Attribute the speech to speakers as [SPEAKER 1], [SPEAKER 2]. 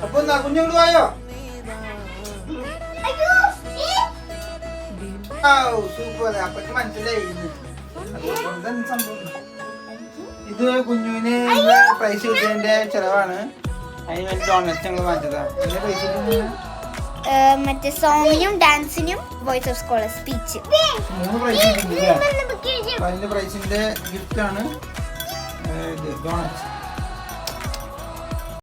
[SPEAKER 1] അപ്പൊ എന്താ കുഞ്ഞുങ്ങൾ പോയോ? സൂപ്പർ. അപ്പൊക്ക് മനസ്സിലായി സംഭവം. ഇത് കുഞ്ഞുവിന് പ്രൈസ് കിട്ടിയതിന്റെ ചെലവാണ്. അതിന് വേണ്ടി ഡോണറ്റ് ഞങ്ങൾ വാങ്ങിച്ചതാ. പിന്നെ പൈസ
[SPEAKER 2] മറ്റേ സോങ്ങിനും ഡാൻസിനും voice of scholar speech
[SPEAKER 1] 3 prize കിട്ടിയില്ല. അതിന്റെ പ്രൈസിന്റെ ഗിഫ്റ്റ് ആണ് ഡോണറ്റ്.